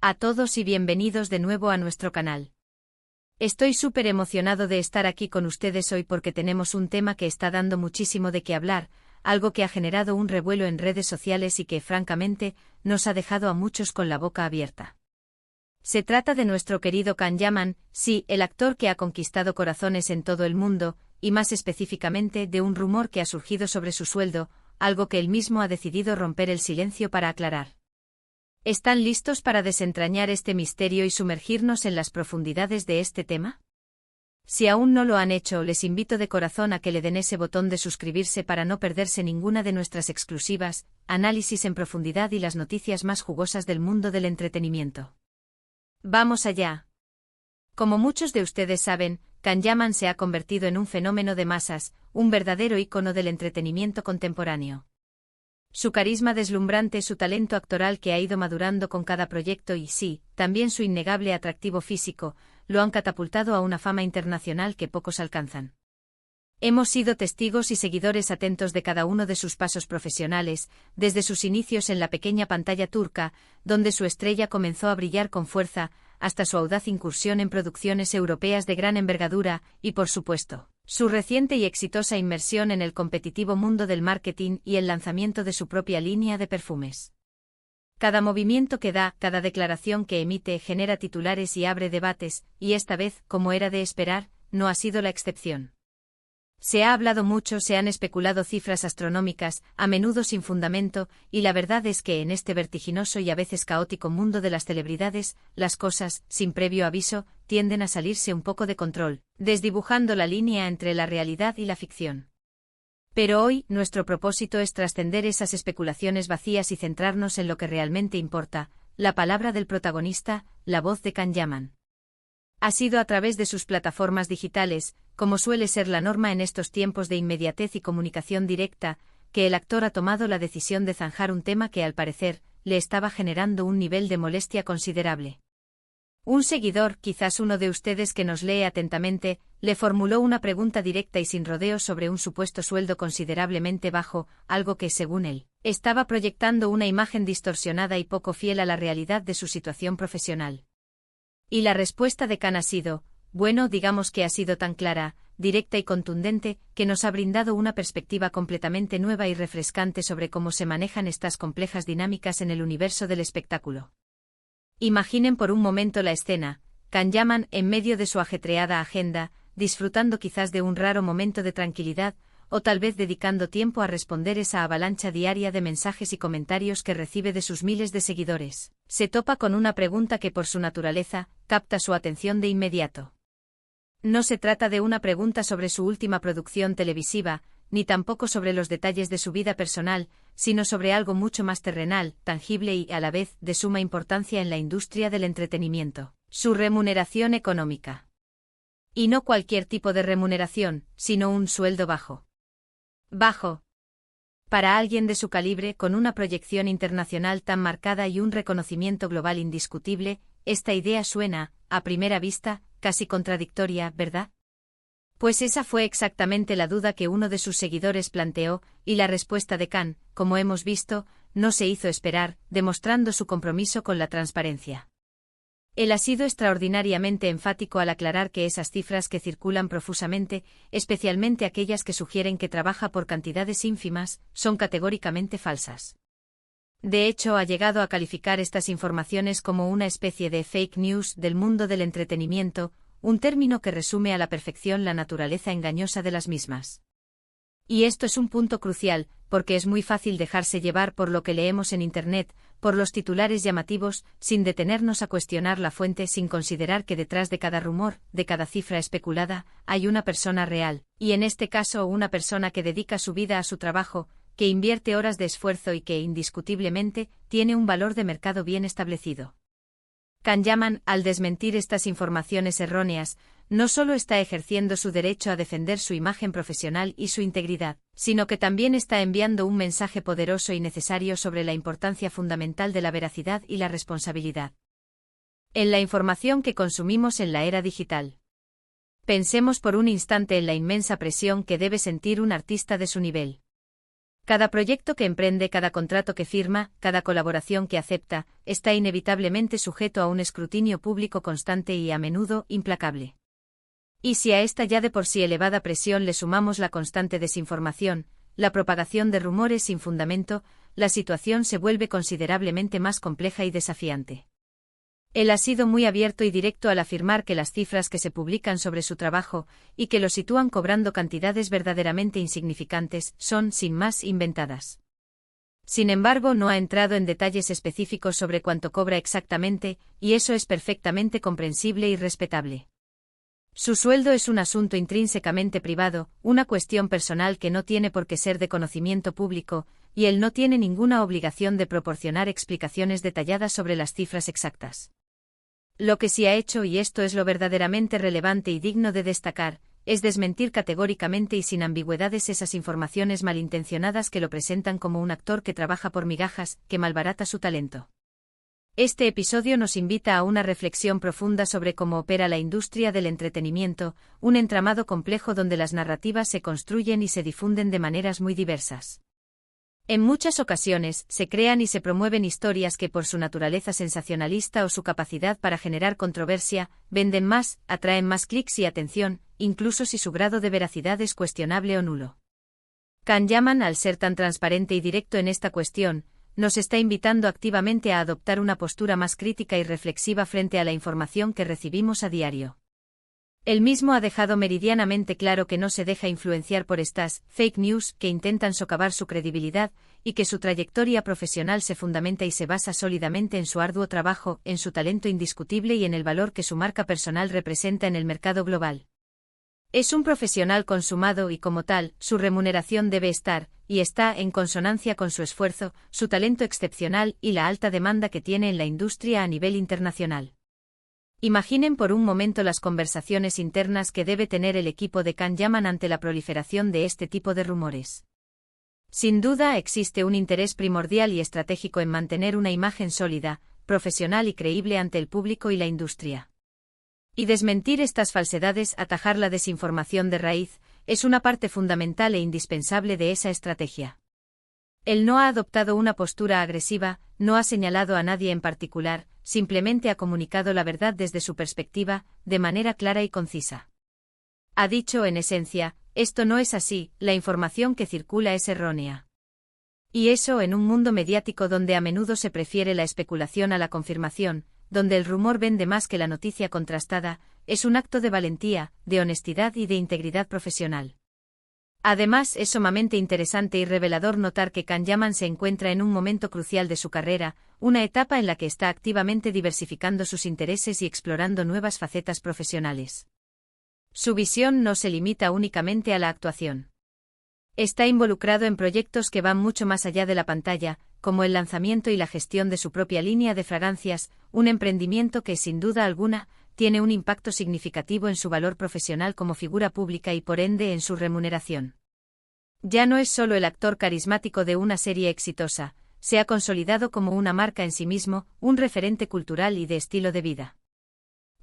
a todos y bienvenidos de nuevo a nuestro canal. Estoy súper emocionado de estar aquí con ustedes hoy porque tenemos un tema que está dando muchísimo de qué hablar, algo que ha generado un revuelo en redes sociales y que, francamente, nos ha dejado a muchos con la boca abierta. Se trata de nuestro querido Can Yaman, sí, el actor que ha conquistado corazones en todo el mundo, y más específicamente de un rumor que ha surgido sobre su sueldo, algo que él mismo ha decidido romper el silencio para aclarar. ¿Están listos para desentrañar este misterio y sumergirnos en las profundidades de este tema? Si aún no lo han hecho, les invito de corazón a que le den ese botón de suscribirse para no perderse ninguna de nuestras exclusivas, análisis en profundidad y las noticias más jugosas del mundo del entretenimiento. ¡Vamos allá! Como muchos de ustedes saben, Can Yaman se ha convertido en un fenómeno de masas, un verdadero ícono del entretenimiento contemporáneo. Su carisma deslumbrante, su talento actoral que ha ido madurando con cada proyecto y sí, también su innegable atractivo físico, lo han catapultado a una fama internacional que pocos alcanzan. Hemos sido testigos y seguidores atentos de cada uno de sus pasos profesionales, desde sus inicios en la pequeña pantalla turca, donde su estrella comenzó a brillar con fuerza, hasta su audaz incursión en producciones europeas de gran envergadura, y por supuesto, su reciente y exitosa inmersión en el competitivo mundo del marketing y el lanzamiento de su propia línea de perfumes. Cada movimiento que da, cada declaración que emite genera titulares y abre debates, y esta vez, como era de esperar, no ha sido la excepción. Se ha hablado mucho, se han especulado cifras astronómicas, a menudo sin fundamento, y la verdad es que en este vertiginoso y a veces caótico mundo de las celebridades, las cosas, sin previo aviso, tienden a salirse un poco de control, desdibujando la línea entre la realidad y la ficción. Pero hoy, nuestro propósito es trascender esas especulaciones vacías y centrarnos en lo que realmente importa, la palabra del protagonista, la voz de Can Yaman. Ha sido a través de sus plataformas digitales, como suele ser la norma en estos tiempos de inmediatez y comunicación directa, que el actor ha tomado la decisión de zanjar un tema que al parecer, le estaba generando un nivel de molestia considerable. Un seguidor, quizás uno de ustedes que nos lee atentamente, le formuló una pregunta directa y sin rodeos sobre un supuesto sueldo considerablemente bajo, algo que, según él, estaba proyectando una imagen distorsionada y poco fiel a la realidad de su situación profesional. Y la respuesta de Can ha sido, bueno, digamos que ha sido tan clara, directa y contundente, que nos ha brindado una perspectiva completamente nueva y refrescante sobre cómo se manejan estas complejas dinámicas en el universo del espectáculo. Imaginen por un momento la escena, Can Yaman en medio de su ajetreada agenda, disfrutando quizás de un raro momento de tranquilidad, o tal vez dedicando tiempo a responder esa avalancha diaria de mensajes y comentarios que recibe de sus miles de seguidores. Se topa con una pregunta que por su naturaleza, capta su atención de inmediato. No se trata de una pregunta sobre su última producción televisiva, ni tampoco sobre los detalles de su vida personal, sino sobre algo mucho más terrenal, tangible y, a la vez, de suma importancia en la industria del entretenimiento: su remuneración económica. Y no cualquier tipo de remuneración, sino un sueldo bajo. Bajo. Para alguien de su calibre, con una proyección internacional tan marcada y un reconocimiento global indiscutible, esta idea suena, a primera vista, casi contradictoria, ¿verdad? Pues esa fue exactamente la duda que uno de sus seguidores planteó, y la respuesta de Can, como hemos visto, no se hizo esperar, demostrando su compromiso con la transparencia. Él ha sido extraordinariamente enfático al aclarar que esas cifras que circulan profusamente, especialmente aquellas que sugieren que trabaja por cantidades ínfimas, son categóricamente falsas. De hecho, ha llegado a calificar estas informaciones como una especie de fake news del mundo del entretenimiento, un término que resume a la perfección la naturaleza engañosa de las mismas. Y esto es un punto crucial, porque es muy fácil dejarse llevar por lo que leemos en Internet, por los titulares llamativos, sin detenernos a cuestionar la fuente, sin considerar que detrás de cada rumor, de cada cifra especulada, hay una persona real, y en este caso una persona que dedica su vida a su trabajo, que invierte horas de esfuerzo y que, indiscutiblemente, tiene un valor de mercado bien establecido. Can Yaman, al desmentir estas informaciones erróneas, no solo está ejerciendo su derecho a defender su imagen profesional y su integridad, sino que también está enviando un mensaje poderoso y necesario sobre la importancia fundamental de la veracidad y la responsabilidad en la información que consumimos en la era digital. Pensemos por un instante en la inmensa presión que debe sentir un artista de su nivel. Cada proyecto que emprende, cada contrato que firma, cada colaboración que acepta, está inevitablemente sujeto a un escrutinio público constante y a menudo implacable. Y si a esta ya de por sí elevada presión le sumamos la constante desinformación, la propagación de rumores sin fundamento, la situación se vuelve considerablemente más compleja y desafiante. Él ha sido muy abierto y directo al afirmar que las cifras que se publican sobre su trabajo, y que lo sitúan cobrando cantidades verdaderamente insignificantes, son, sin más, inventadas. Sin embargo, no ha entrado en detalles específicos sobre cuánto cobra exactamente, y eso es perfectamente comprensible y respetable. Su sueldo es un asunto intrínsecamente privado, una cuestión personal que no tiene por qué ser de conocimiento público, y él no tiene ninguna obligación de proporcionar explicaciones detalladas sobre las cifras exactas. Lo que sí ha hecho, y esto es lo verdaderamente relevante y digno de destacar, es desmentir categóricamente y sin ambigüedades esas informaciones malintencionadas que lo presentan como un actor que trabaja por migajas, que malbarata su talento. Este episodio nos invita a una reflexión profunda sobre cómo opera la industria del entretenimiento, un entramado complejo donde las narrativas se construyen y se difunden de maneras muy diversas. En muchas ocasiones, se crean y se promueven historias que por su naturaleza sensacionalista o su capacidad para generar controversia, venden más, atraen más clics y atención, incluso si su grado de veracidad es cuestionable o nulo. Can Yaman, al ser tan transparente y directo en esta cuestión, nos está invitando activamente a adoptar una postura más crítica y reflexiva frente a la información que recibimos a diario. Él mismo ha dejado meridianamente claro que no se deja influenciar por estas fake news que intentan socavar su credibilidad, y que su trayectoria profesional se fundamenta y se basa sólidamente en su arduo trabajo, en su talento indiscutible y en el valor que su marca personal representa en el mercado global. Es un profesional consumado y, como tal, su remuneración debe estar, y está, en consonancia con su esfuerzo, su talento excepcional y la alta demanda que tiene en la industria a nivel internacional. Imaginen por un momento las conversaciones internas que debe tener el equipo de Can Yaman ante la proliferación de este tipo de rumores. Sin duda existe un interés primordial y estratégico en mantener una imagen sólida, profesional y creíble ante el público y la industria. Y desmentir estas falsedades, atajar la desinformación de raíz, es una parte fundamental e indispensable de esa estrategia. Él no ha adoptado una postura agresiva, no ha señalado a nadie en particular, simplemente ha comunicado la verdad desde su perspectiva, de manera clara y concisa. Ha dicho, en esencia, esto no es así, la información que circula es errónea. Y eso en un mundo mediático donde a menudo se prefiere la especulación a la confirmación, donde el rumor vende más que la noticia contrastada, es un acto de valentía, de honestidad y de integridad profesional. Además, es sumamente interesante y revelador notar que Can Yaman se encuentra en un momento crucial de su carrera, una etapa en la que está activamente diversificando sus intereses y explorando nuevas facetas profesionales. Su visión no se limita únicamente a la actuación. Está involucrado en proyectos que van mucho más allá de la pantalla, como el lanzamiento y la gestión de su propia línea de fragancias, un emprendimiento que, sin duda alguna, tiene un impacto significativo en su valor profesional como figura pública y por ende en su remuneración. Ya no es solo el actor carismático de una serie exitosa, se ha consolidado como una marca en sí mismo, un referente cultural y de estilo de vida.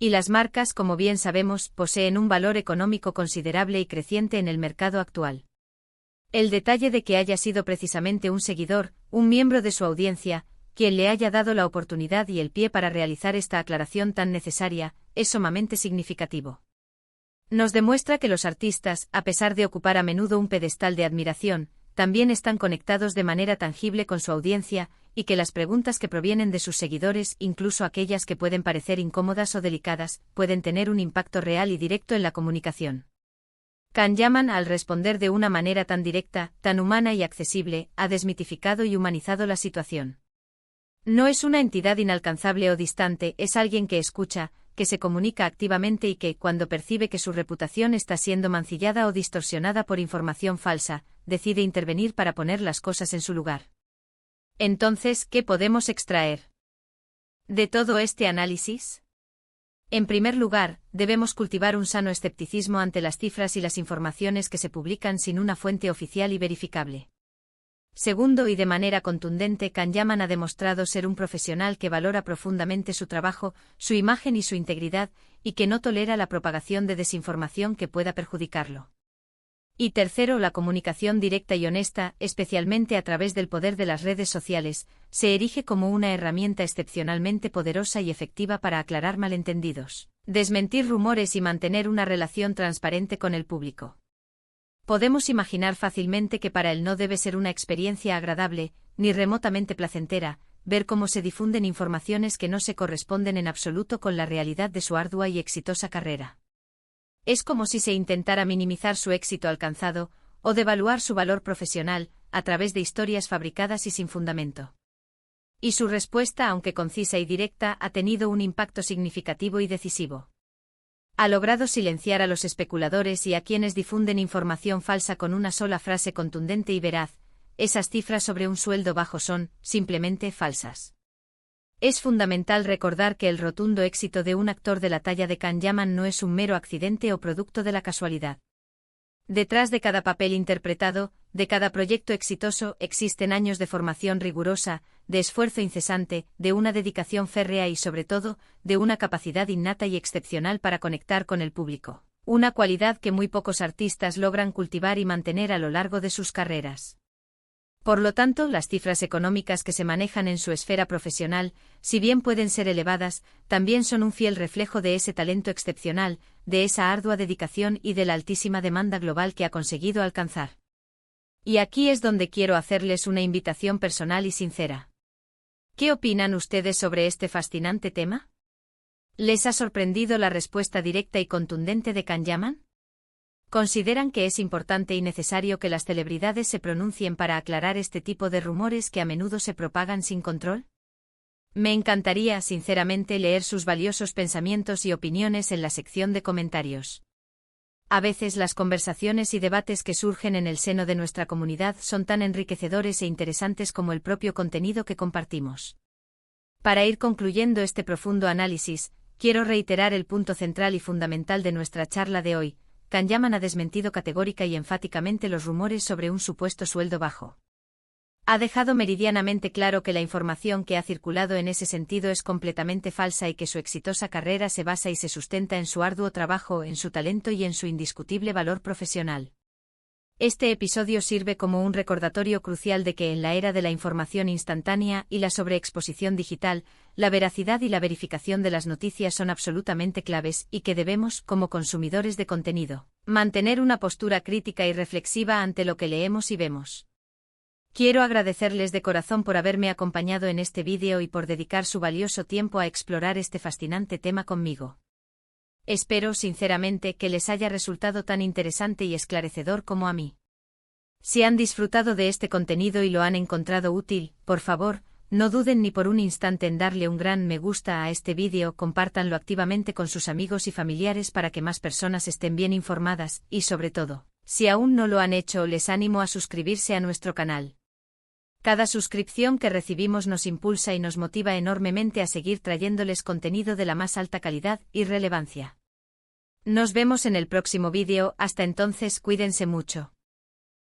Y las marcas, como bien sabemos, poseen un valor económico considerable y creciente en el mercado actual. El detalle de que haya sido precisamente un seguidor, un miembro de su audiencia, quien le haya dado la oportunidad y el pie para realizar esta aclaración tan necesaria, es sumamente significativo. Nos demuestra que los artistas, a pesar de ocupar a menudo un pedestal de admiración, también están conectados de manera tangible con su audiencia, y que las preguntas que provienen de sus seguidores, incluso aquellas que pueden parecer incómodas o delicadas, pueden tener un impacto real y directo en la comunicación. Can Yaman, al responder de una manera tan directa, tan humana y accesible, ha desmitificado y humanizado la situación. No es una entidad inalcanzable o distante, es alguien que escucha, que se comunica activamente y que, cuando percibe que su reputación está siendo mancillada o distorsionada por información falsa, decide intervenir para poner las cosas en su lugar. Entonces, ¿qué podemos extraer de todo este análisis? En primer lugar, debemos cultivar un sano escepticismo ante las cifras y las informaciones que se publican sin una fuente oficial y verificable. Segundo, y de manera contundente, Can Yaman ha demostrado ser un profesional que valora profundamente su trabajo, su imagen y su integridad, y que no tolera la propagación de desinformación que pueda perjudicarlo. Y tercero, la comunicación directa y honesta, especialmente a través del poder de las redes sociales, se erige como una herramienta excepcionalmente poderosa y efectiva para aclarar malentendidos, desmentir rumores y mantener una relación transparente con el público. Podemos imaginar fácilmente que para él no debe ser una experiencia agradable, ni remotamente placentera, ver cómo se difunden informaciones que no se corresponden en absoluto con la realidad de su ardua y exitosa carrera. Es como si se intentara minimizar su éxito alcanzado, o devaluar su valor profesional, a través de historias fabricadas y sin fundamento. Y su respuesta, aunque concisa y directa, ha tenido un impacto significativo y decisivo. Ha logrado silenciar a los especuladores y a quienes difunden información falsa con una sola frase contundente y veraz: esas cifras sobre un sueldo bajo son, simplemente, falsas. Es fundamental recordar que el rotundo éxito de un actor de la talla de Can Yaman no es un mero accidente o producto de la casualidad. Detrás de cada papel interpretado, de cada proyecto exitoso, existen años de formación rigurosa, de esfuerzo incesante, de una dedicación férrea y, sobre todo, de una capacidad innata y excepcional para conectar con el público, una cualidad que muy pocos artistas logran cultivar y mantener a lo largo de sus carreras. Por lo tanto, las cifras económicas que se manejan en su esfera profesional, si bien pueden ser elevadas, también son un fiel reflejo de ese talento excepcional, de esa ardua dedicación y de la altísima demanda global que ha conseguido alcanzar. Y aquí es donde quiero hacerles una invitación personal y sincera. ¿Qué opinan ustedes sobre este fascinante tema? ¿Les ha sorprendido la respuesta directa y contundente de Can Yaman? ¿Consideran que es importante y necesario que las celebridades se pronuncien para aclarar este tipo de rumores que a menudo se propagan sin control? Me encantaría, sinceramente, leer sus valiosos pensamientos y opiniones en la sección de comentarios. A veces las conversaciones y debates que surgen en el seno de nuestra comunidad son tan enriquecedores e interesantes como el propio contenido que compartimos. Para ir concluyendo este profundo análisis, quiero reiterar el punto central y fundamental de nuestra charla de hoy. Can Yaman ha desmentido categórica y enfáticamente los rumores sobre un supuesto sueldo bajo. Ha dejado meridianamente claro que la información que ha circulado en ese sentido es completamente falsa y que su exitosa carrera se basa y se sustenta en su arduo trabajo, en su talento y en su indiscutible valor profesional. Este episodio sirve como un recordatorio crucial de que en la era de la información instantánea y la sobreexposición digital, la veracidad y la verificación de las noticias son absolutamente claves y que debemos, como consumidores de contenido, mantener una postura crítica y reflexiva ante lo que leemos y vemos. Quiero agradecerles de corazón por haberme acompañado en este vídeo y por dedicar su valioso tiempo a explorar este fascinante tema conmigo. Espero sinceramente que les haya resultado tan interesante y esclarecedor como a mí. Si han disfrutado de este contenido y lo han encontrado útil, por favor, no duden ni por un instante en darle un gran me gusta a este vídeo, compártanlo activamente con sus amigos y familiares para que más personas estén bien informadas, y sobre todo, si aún no lo han hecho, les animo a suscribirse a nuestro canal. Cada suscripción que recibimos nos impulsa y nos motiva enormemente a seguir trayéndoles contenido de la más alta calidad y relevancia. Nos vemos en el próximo vídeo, hasta entonces cuídense mucho.